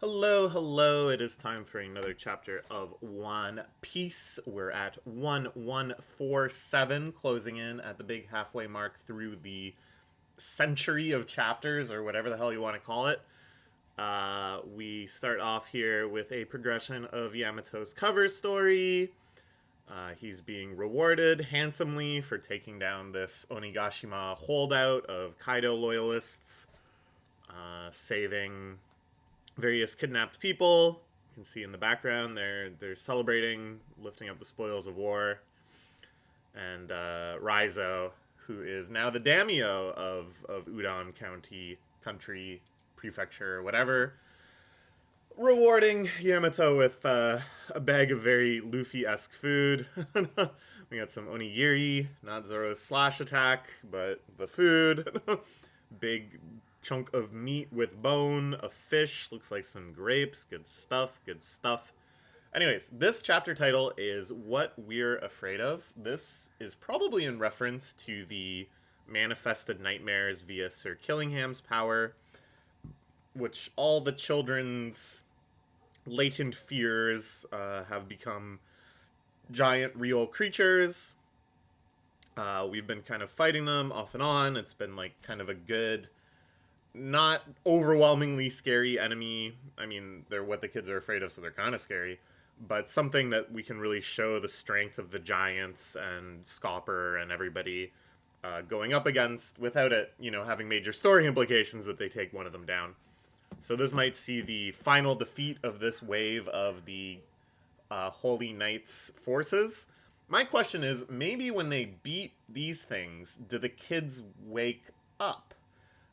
Hello, hello. It is time for another chapter of One Piece. We're at 1147, closing in at the big halfway mark through the century of chapters, or whatever the hell you want to call it. We start off here with a progression of Yamato's cover story. He's being rewarded handsomely for taking down this Onigashima holdout of Kaido loyalists, saving various kidnapped people. You can see in the background they're celebrating, lifting up the spoils of war, and Raizo, who is now the daimyo of Udon County, country, prefecture, whatever, rewarding Yamato with a bag of very Luffy-esque food. We got some onigiri, not Zoro's slash attack, but the food. Big chunk of meat with bone, a fish, looks like some grapes. Good stuff, good stuff. Anyways, this chapter title is What We're Afraid of. This is probably in reference to the manifested nightmares via Sir Killingham's power, which all the children's latent fears have become giant real creatures. We've been kind of fighting them off and on. It's been like kind of a good, not overwhelmingly scary enemy. I mean, they're what the kids are afraid of, so they're kind of scary. But something that we can really show the strength of the giants and Scopper and everybody going up against without it, having major story implications that they take one of them down. So this might see the final defeat of this wave of the Holy Knights forces. My question is, maybe when they beat these things, do the kids wake up?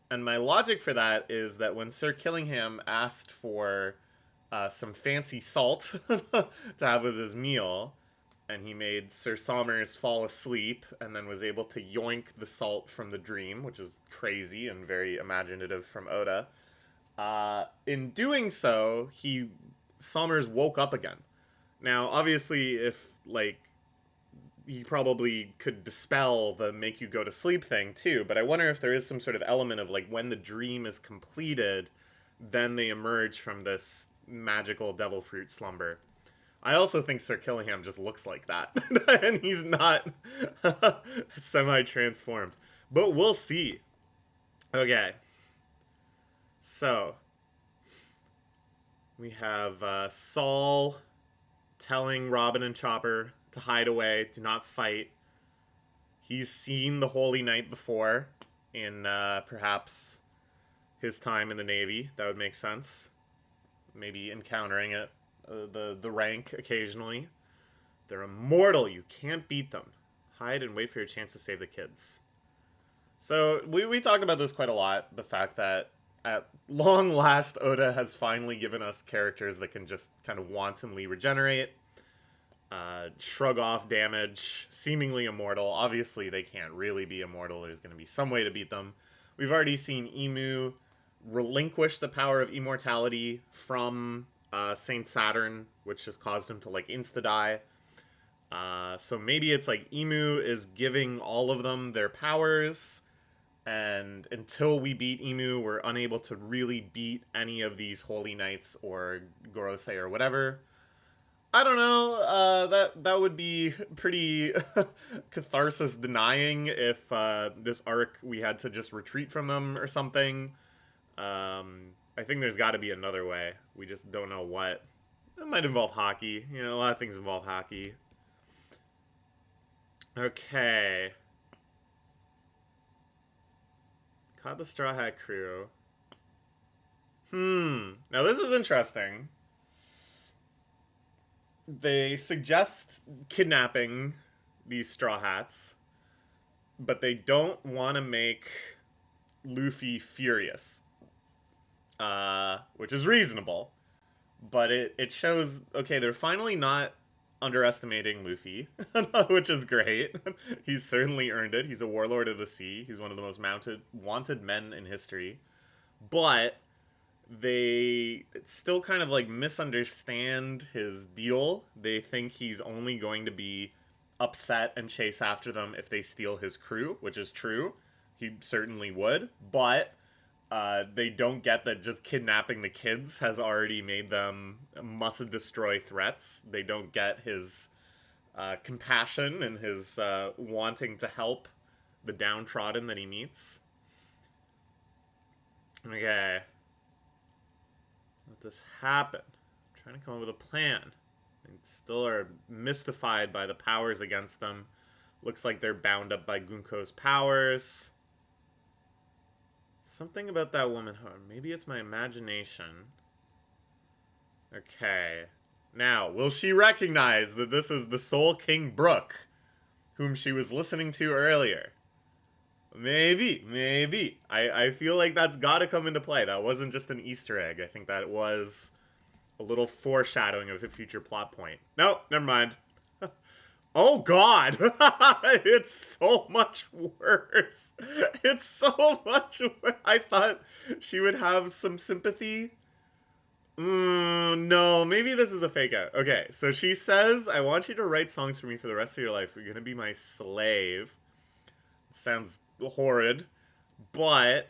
And my logic for that is that when Sir Killingham asked for some fancy salt to have with his meal, and he made Sir Somers fall asleep and then was able to yoink the salt from the dream, which is crazy and very imaginative from Oda. In doing so, Somers woke up again. Now, obviously, if he probably could dispel the make you go to sleep thing too, but I wonder if there is some sort of element of when the dream is completed, then they emerge from this magical devil fruit slumber. I also think Sir Killingham just looks like that, and he's not semi-transformed. But we'll see. Okay. So, we have Saul telling Robin and Chopper to hide away, to not fight. He's seen the Holy Knight before in perhaps his time in the Navy. That would make sense. Maybe encountering it, the rank occasionally. They're immortal. You can't beat them. Hide and wait for your chance to save the kids. So we talked about this quite a lot. The fact that at long last, Oda has finally given us characters that can just kind of wantonly regenerate, shrug off damage, seemingly immortal. Obviously, they can't really be immortal. There's going to be some way to beat them. We've already seen Imu relinquish the power of immortality from Saint Saturn, which has caused him to insta-die. So maybe it's Imu is giving all of them their powers, and until we beat Imu, we're unable to really beat any of these Holy Knights or Gorosei or whatever. I don't know. That would be pretty catharsis denying if this arc we had to just retreat from them or something. I think there's got to be another way. We just don't know what. It might involve hockey. A lot of things involve hockey. Okay. Caught the Straw Hat crew. Now this is interesting. They suggest kidnapping these Straw Hats, but they don't want to make Luffy furious, which is reasonable. But it shows, okay, they're finally not underestimating Luffy, which is great. He's certainly earned it. He's a warlord of the sea. He's one of the most wanted men in history. But they still kind of misunderstand his deal. They think he's only going to be upset and chase after them if they steal his crew, which is true. He certainly would. But they don't get that just kidnapping the kids has already made them must destroy threats. They don't get his compassion and his wanting to help the downtrodden that he meets. Okay. Let this happen. I'm trying to come up with a plan. They still are mystified by the powers against them. Looks like they're bound up by Gunko's powers. Something about that woman. Maybe it's my imagination. Okay. Now, will she recognize that this is the Soul King Brook, whom she was listening to earlier? Maybe. I feel like that's gotta come into play. That wasn't just an Easter egg. I think that was a little foreshadowing of a future plot point. No, never mind. Oh god! It's so much worse. It's so much worse. I thought she would have some sympathy. No, maybe this is a fake out. Okay, so she says, I want you to write songs for me for the rest of your life. You're gonna be my slave. Sounds horrid, but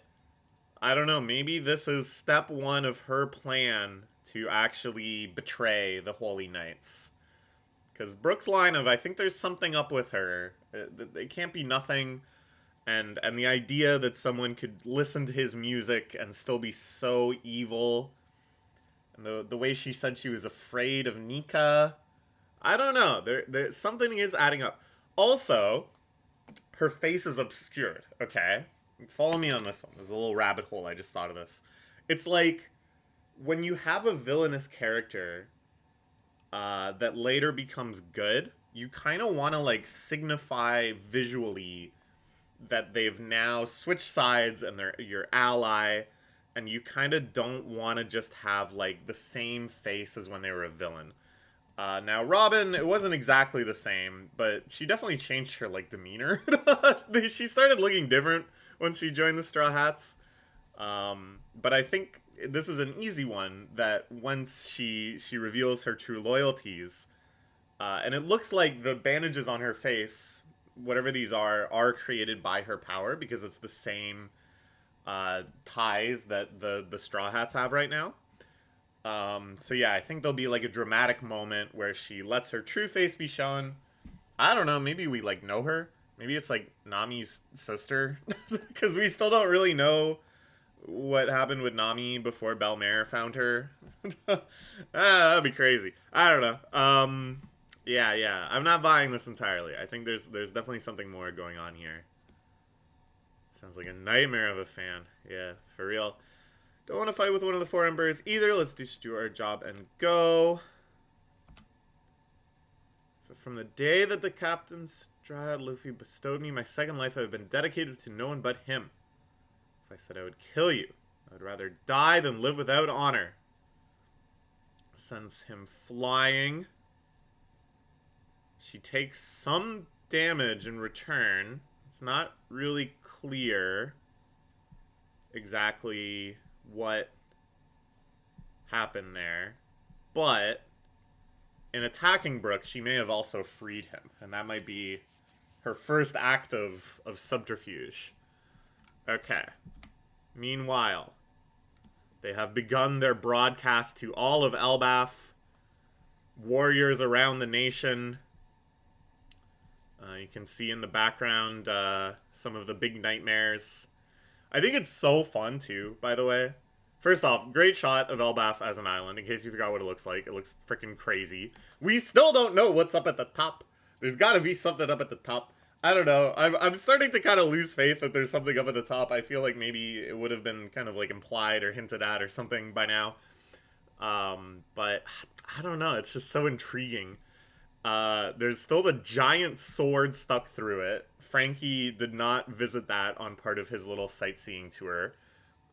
I don't know, maybe this is step one of her plan to actually betray the Holy Knights. Because Brooke's line of, I think there's something up with her, it can't be nothing, and the idea that someone could listen to his music and still be so evil, and the way she said she was afraid of Nika, I don't know, there something is adding up. Also, her face is obscured, okay? Follow me on this one. There's a little rabbit hole, I just thought of this. It's like, when you have a villainous character that later becomes good, you kind of want to, like, signify visually that they've now switched sides and they're your ally, and you kind of don't want to just have, like, the same face as when they were a villain. Now, Robin, it wasn't exactly the same, but she definitely changed her, like, demeanor. She started looking different once she joined the Straw Hats. But I think this is an easy one, that once she reveals her true loyalties, and it looks like the bandages on her face, whatever these are created by her power, because it's the same ties that the Straw Hats have right now. So yeah, I think there'll be like a dramatic moment where she lets her true face be shown. I don't know, maybe we like know her. Maybe it's like Nami's sister, because we still don't really know what happened with Nami before Belmare found her. That'd be crazy. I don't know. Yeah, I'm not buying this entirely. I think there's definitely something more going on here. Sounds like a nightmare of a fan. Yeah, for real. Don't want to fight with one of the four embers either. Let's just do our job and go. From the day that the Captain Strahd Luffy bestowed me my second life, I have been dedicated to no one but him. If I said I would kill you, I would rather die than live without honor. Sends him flying. She takes some damage in return. It's not really clear exactly what happened there, but in attacking Brook, she may have also freed him, and that might be her first act of subterfuge. Okay. Meanwhile, they have begun their broadcast to all of Elbaf, warriors around the nation. You can see in the background some of the big nightmares. I think it's so fun, too, by the way. First off, great shot of Elbaf as an island, in case you forgot what it looks like. It looks freaking crazy. We still don't know what's up at the top. There's got to be something up at the top. I don't know. I'm starting to kind of lose faith that there's something up at the top. I feel like maybe it would have been kind of like implied or hinted at or something by now. But I don't know. It's just so intriguing. There's still the giant sword stuck through it. Frankie did not visit that on part of his little sightseeing tour.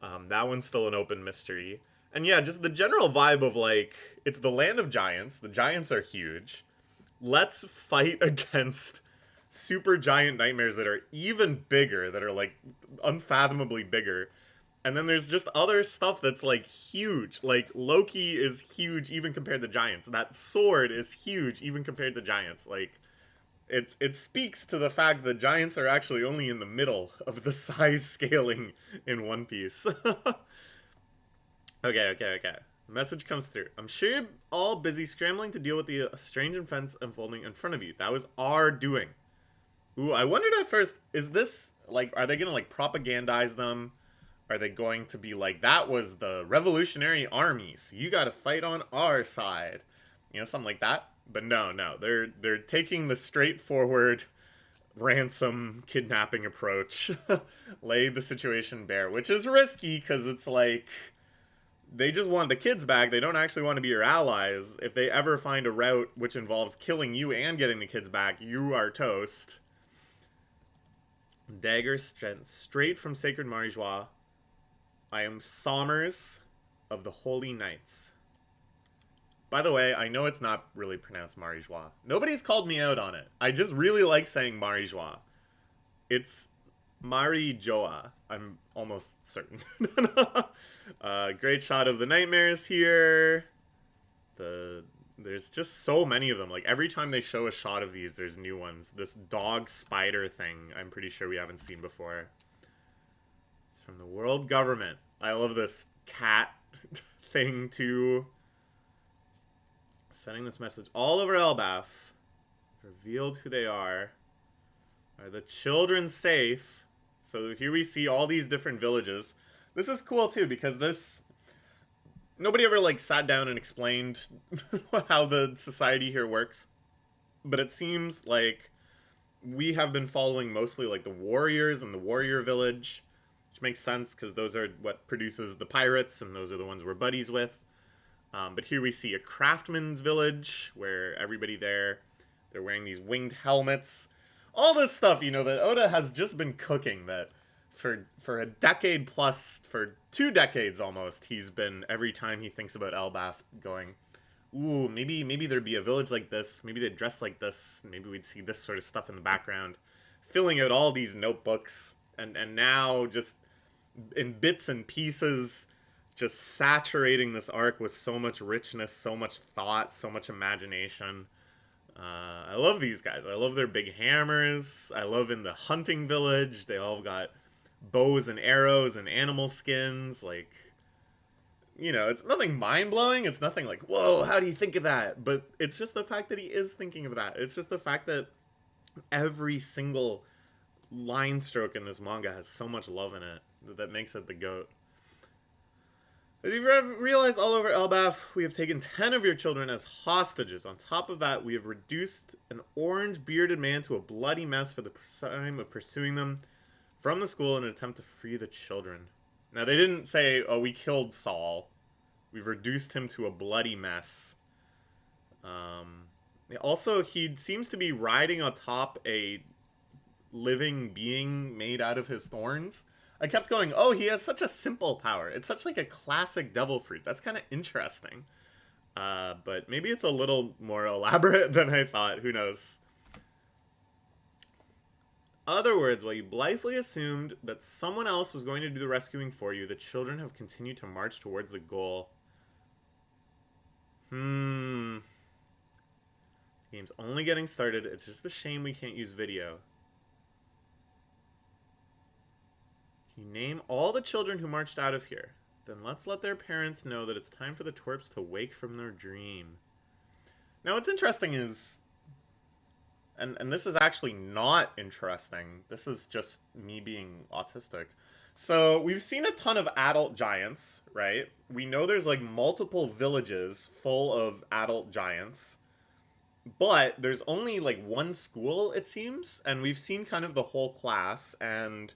That one's still an open mystery. And yeah, just the general vibe of like, it's the land of giants. The giants are huge. Let's fight against super giant nightmares that are even bigger, that are like unfathomably bigger. And then there's just other stuff that's like huge. Like Loki is huge even compared to giants. That sword is huge even compared to giants. Like, it speaks to the fact that giants are actually only in the middle of the size scaling in One Piece. Okay. Message comes through. I'm sure you're all busy scrambling to deal with the strange events unfolding in front of you. That was our doing. Ooh, I wondered at first, is this, like, are they gonna, like, propagandize them? Are they going to be like, that was the Revolutionary Army, so you gotta fight on our side? You know, something like that? But no, they're taking the straightforward ransom kidnapping approach, lay the situation bare, which is risky because it's like they just want the kids back. They don't actually want to be your allies. If they ever find a route which involves killing you and getting the kids back, you are toast. Dagger straight from Sacred Marijois. I am Sommers of the Holy Knights. By the way, I know it's not really pronounced Marijois. Nobody's called me out on it. I just really like saying Marijois. It's Marijoa. I'm almost certain. Great shot of the nightmares here. There's just so many of them. Like, every time they show a shot of these, there's new ones. This dog spider thing, I'm pretty sure we haven't seen before. It's from the world government. I love this cat thing, too. Sending this message all over Elbaf. Revealed who they are. Are the children safe? So here we see all these different villages. This is cool, too, because this... Nobody ever, like, sat down and explained how the society here works. But it seems like we have been following mostly, like, the warriors and the warrior village. Which makes sense, because those are what produces the pirates, and those are the ones we're buddies with. But here we see a craftsman's village, where everybody there, they're wearing these winged helmets. All this stuff, you know, that Oda has just been cooking, that for a decade plus, for 2 decades almost, he's been, every time he thinks about Elbaf, going, ooh, maybe there'd be a village like this, maybe they'd dress like this, maybe we'd see this sort of stuff in the background, filling out all these notebooks, and now just in bits and pieces, just saturating this arc with so much richness, so much thought, so much imagination. I love these guys. I love their big hammers. I love in the hunting village, they all got bows and arrows and animal skins. Like, you know, it's nothing mind-blowing. It's nothing like, whoa, how do you think of that? But it's just the fact that he is thinking of that. It's just the fact that every single line stroke in this manga has so much love in it that makes it the GOAT. As you've realized, all over Elbaf, we have taken 10 of your children as hostages. On top of that, we have reduced an orange-bearded man to a bloody mess for the time of pursuing them from the school in an attempt to free the children. Now, they didn't say, oh, we killed Saul. We've reduced him to a bloody mess. Also, he seems to be riding atop a living being made out of his thorns. I kept going, oh, he has such a simple power. It's such like a classic devil fruit. That's kind of interesting. But maybe it's a little more elaborate than I thought. Who knows? Other words, while you blithely assumed that someone else was going to do the rescuing for you, the children have continued to march towards the goal. The game's only getting started. It's just a shame we can't use video. You name all the children who marched out of here. Then let's let their parents know that it's time for the twerps to wake from their dream. Now, what's interesting is... And this is actually not interesting. This is just me being autistic. So, we've seen a ton of adult giants, right? We know there's, like, multiple villages full of adult giants. But there's only, like, one school, it seems. And we've seen kind of the whole class, and...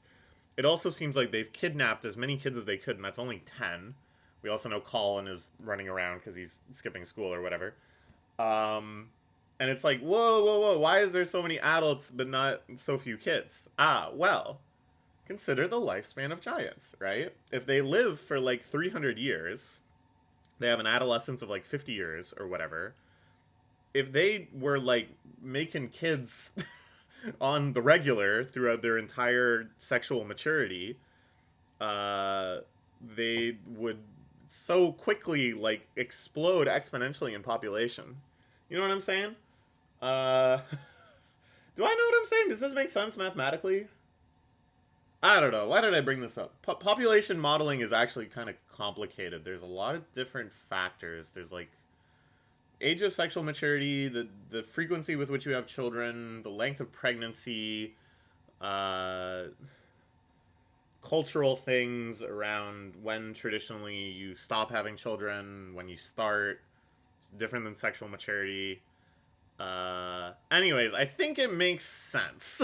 It also seems like they've kidnapped as many kids as they could, and that's only 10. We also know Colin is running around because he's skipping school or whatever. And it's like, whoa, why is there so many adults but not so few kids? Well, consider the lifespan of giants, right? If they live for like 300 years, they have an adolescence of like 50 years or whatever. If they were like making kids... on the regular throughout their entire sexual maturity, they would so quickly, like, explode exponentially in population. You know what I'm saying? Do I know what I'm saying? Does this make sense mathematically? I don't know. Why did I bring this up? Population modeling is actually kind of complicated. There's a lot of different factors. There's like age of sexual maturity, the frequency with which you have children, the length of pregnancy, uh, cultural things around when traditionally you stop having children, when you start. It's different than sexual maturity. Anyways, I think it makes sense.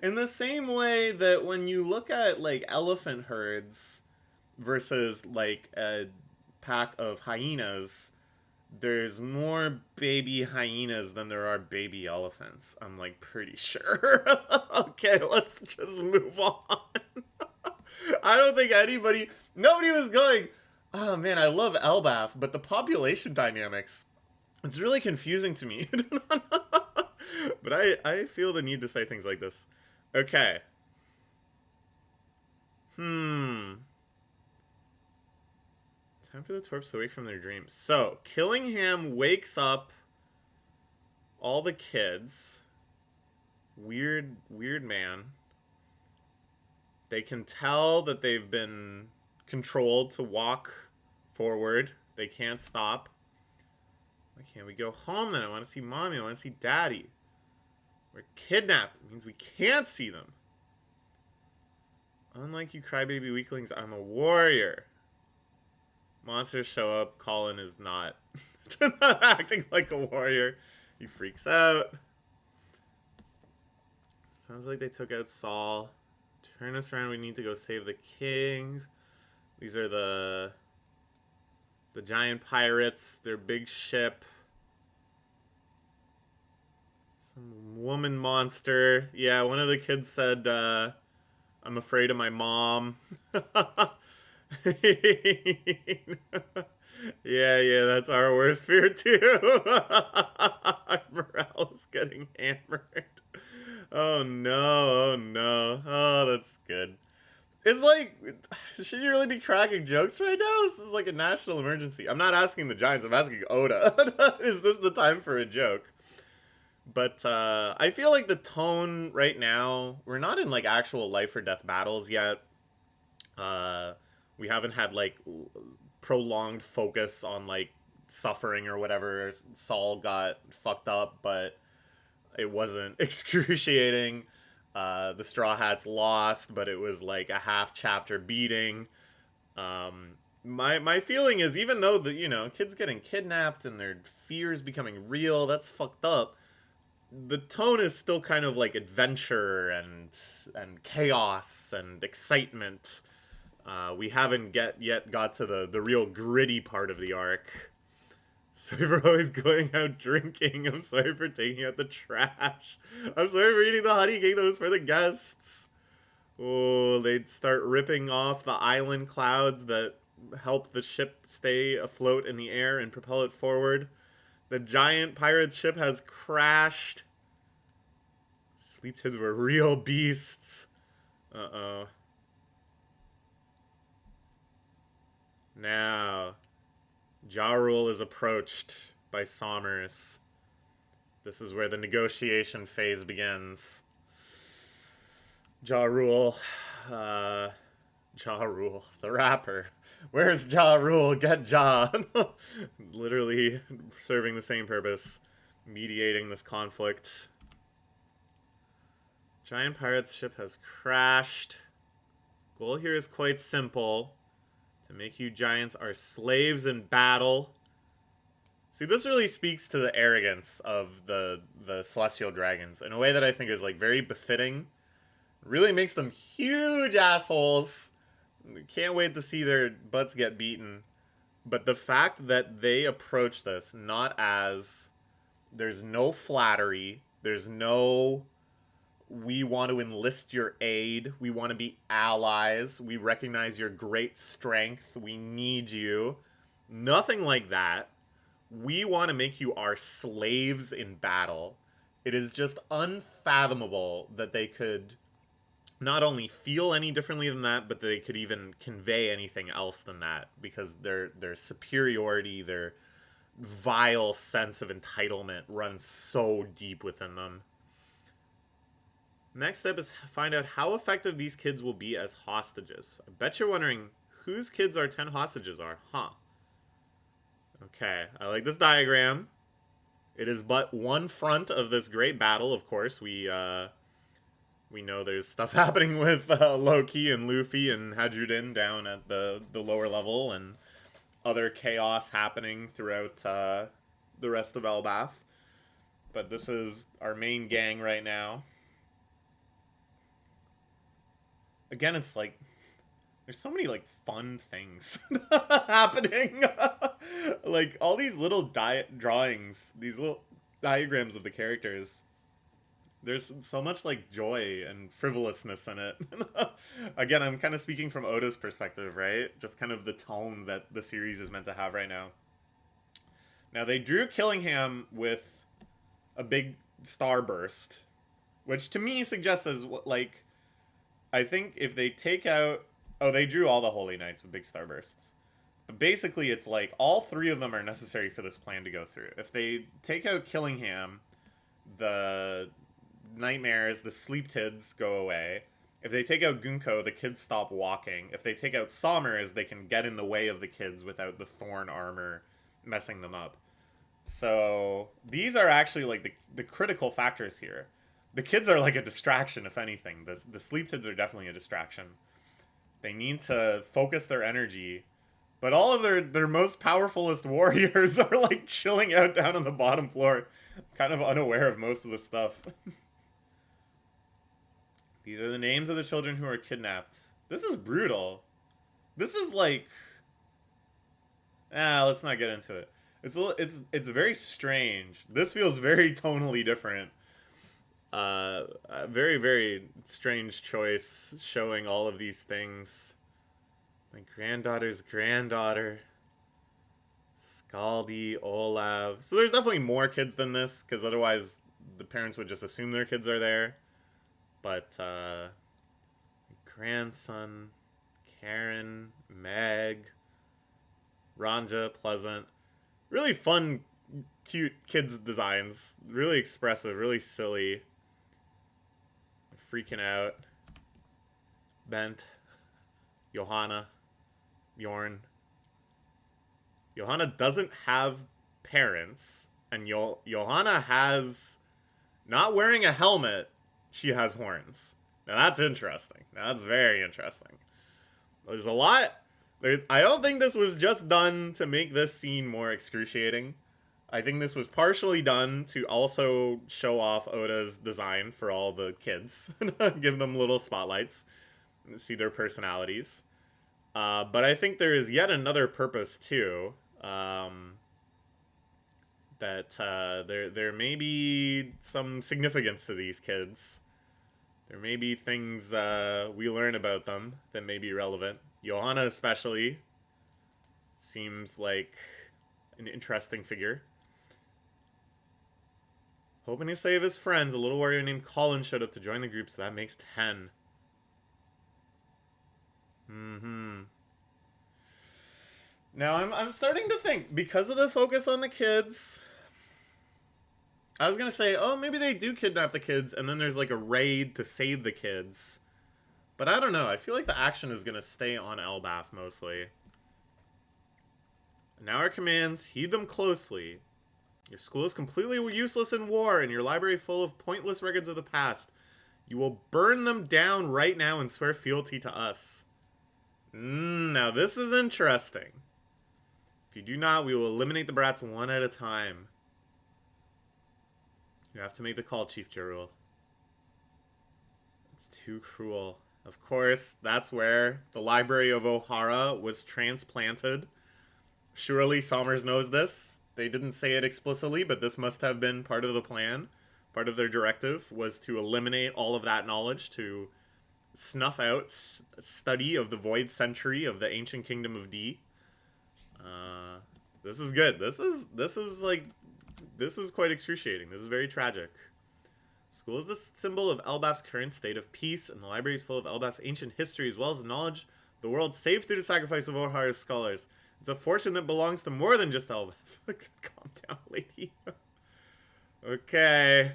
In the same way that when you look at like elephant herds versus like a pack of hyenas, there's more baby hyenas than there are baby elephants. I'm like pretty sure. Okay, let's just move on. I don't think nobody was going, oh man, I love Elbaf, but the population dynamics, it's really confusing to me. But I feel the need to say things like this. Okay. Time for the Torps to wake from their dreams. So, Killingham wakes up all the kids. Weird man. They can tell that they've been controlled to walk forward. They can't stop. Why can't we go home then? I want to see mommy. I want to see daddy. We're kidnapped. It means we can't see them. Unlike you crybaby weaklings, I'm a warrior. Monsters show up. Colin is not acting like a warrior. He freaks out. Sounds like they took out Saul. Turn us around. We need to go save the kings. These are the giant pirates. Their big ship. Some woman monster. Yeah, one of the kids said, I'm afraid of my mom. Yeah, that's our worst fear too. Morale is getting hammered. Oh no. Oh, that's good. It's like, should you really be cracking jokes right now? This is like a national emergency. I'm not asking the Giants, I'm asking Oda. Is this the time for a joke? But I feel like the tone right now, we're not in like actual life or death battles yet. We haven't had like prolonged focus on like suffering or whatever. Saul got fucked up, but it wasn't excruciating. The Straw Hats lost, but it was like a half chapter beating. My feeling is, even though the kids getting kidnapped and their fears becoming real, that's fucked up. The tone is still kind of like adventure and chaos and excitement. We haven't yet got to the real gritty part of the arc. Sorry for always going out drinking. I'm sorry for taking out the trash. I'm sorry for eating the honey cake that was for the guests. Oh, they'd start ripping off the island clouds that help the ship stay afloat in the air and propel it forward. The giant pirate ship has crashed. Sleep Tids were real beasts. Uh-oh. Now, Ja Rule is approached by Somers. This is where the negotiation phase begins. Ja Rule, the rapper. Where's Ja Rule? Get Ja. Literally serving the same purpose, mediating this conflict. Giant pirate's ship has crashed. Goal here is quite simple. To make you giants our slaves in battle. See, this really speaks to the arrogance of the celestial dragons in a way that I think is like very befitting. Really makes them huge assholes. Can't wait to see their butts get beaten. But the fact that they approach this not as there's no flattery, there's no we want to enlist your aid, we want to be allies, we recognize your great strength, we need you. Nothing like that. We want to make you our slaves in battle. It is just unfathomable that they could not only feel any differently than that, but they could even convey anything else than that, because their superiority, their vile sense of entitlement runs so deep within them. Next step is find out how effective these kids will be as hostages. I bet you're wondering whose kids our 10 hostages are, huh? Okay, I like this diagram. It is but one front of this great battle, of course. We know there's stuff happening with Loki and Luffy and Hadjudin down at the lower level, and other chaos happening throughout the rest of Elbaf. But this is our main gang right now. Again, it's like there's so many like fun things happening. Like all these little drawings, these little diagrams of the characters. There's so much like joy and frivolousness in it. Again, I'm kind of speaking from Oda's perspective, right? Just kind of the tone that the series is meant to have right now. Now they drew Killingham with a big starburst, which to me suggests as like, I think if they take out, oh, they drew all the Holy Knights with big starbursts. But basically, it's like all three of them are necessary for this plan to go through. If they take out Killingham, the nightmares, the sleep tids go away. If they take out Gunko, the kids stop walking. If they take out Sommers, they can get in the way of the kids without the thorn armor messing them up. So these are actually like the critical factors here. The kids are like a distraction, if anything. The sleep tids are definitely a distraction. They need to focus their energy. But all of their most powerfulest warriors are like chilling out down on the bottom floor, kind of unaware of most of the stuff. These are the names of the children who are kidnapped. This is brutal. This is like... let's not get into it. It's very strange. This feels very tonally different. A very, very strange choice showing all of these things. My granddaughter's granddaughter. Scaldi, Olav. So there's definitely more kids than this, because otherwise the parents would just assume their kids are there. But, grandson, Karen, Meg, Ranja, Pleasant. Really fun, cute kids' designs. Really expressive, really silly. Freaking out. Bent. Johanna. Bjorn. Johanna doesn't have parents. And Johanna has... Not wearing a helmet, she has horns. Now that's interesting. Now that's very interesting. There's a lot... I don't think this was just done to make this scene more excruciating. I think this was partially done to also show off Oda's design for all the kids. Give them little spotlights. And see their personalities. But I think there is yet another purpose, too. That there may be some significance to these kids. There may be things we learn about them that may be relevant. Johanna especially seems like an interesting figure. Hoping to save his friends, a little warrior named Colin showed up to join the group, so that makes 10. Now I'm starting to think, because of the focus on the kids, I was gonna say, oh, maybe they do kidnap the kids, and then there's like a raid to save the kids. But I don't know. I feel like the action is going to stay on Elbaf mostly. Now our commands, heed them closely. Your school is completely useless in war, and your library full of pointless records of the past. You will burn them down right now and swear fealty to us. Now this is interesting. If you do not, we will eliminate the brats one at a time. You have to make the call, Chief Jarul. It's too cruel. Of course, that's where the Library of Ohara was transplanted. Surely Sommers knows this. They didn't say it explicitly, but this must have been part of the plan. Part of their directive was to eliminate all of that knowledge, to snuff out study of the Void Century of the ancient kingdom of D. This is good. This is quite excruciating. This is very tragic. School is the symbol of Elbaf's current state of peace, and the library is full of Elbaf's ancient history as well as knowledge of the world saved through the sacrifice of Ohara's scholars. It's a fortune that belongs to more than just Elbaf. Calm down, lady. Okay.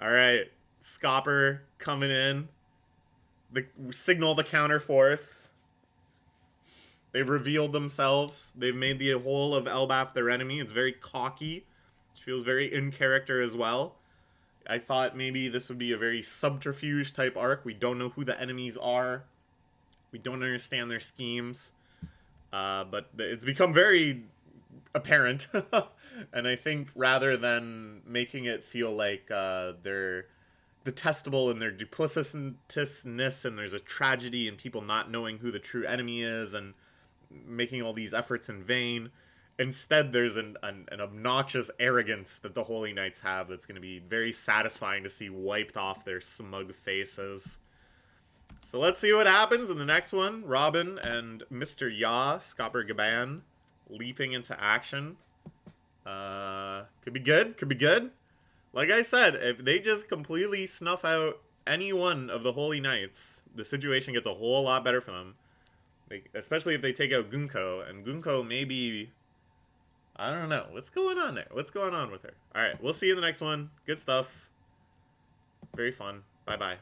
All right, Scopper coming in. Signal the counter force. They've revealed themselves. They've made the whole of Elbaf their enemy. It's very cocky. It feels very in character as well. I thought maybe this would be a very subterfuge type arc. We don't know who the enemies are. We don't understand their schemes. But it's become very apparent. And I think rather than making it feel like they're detestable in their duplicitousness and there's a tragedy and people not knowing who the true enemy is and making all these efforts in vain, instead there's an obnoxious arrogance that the Holy Knights have that's going to be very satisfying to see wiped off their smug faces. So let's see what happens in the next one. Robin and Mr. Ya, Scopper Gaban, leaping into action. Could be good. Could be good. Like I said, if they just completely snuff out any one of the Holy Knights, the situation gets a whole lot better for them. Especially if they take out Gunko. And Gunko maybe... I don't know. What's going on there? What's going on with her? Alright, we'll see you in the next one. Good stuff. Very fun. Bye-bye.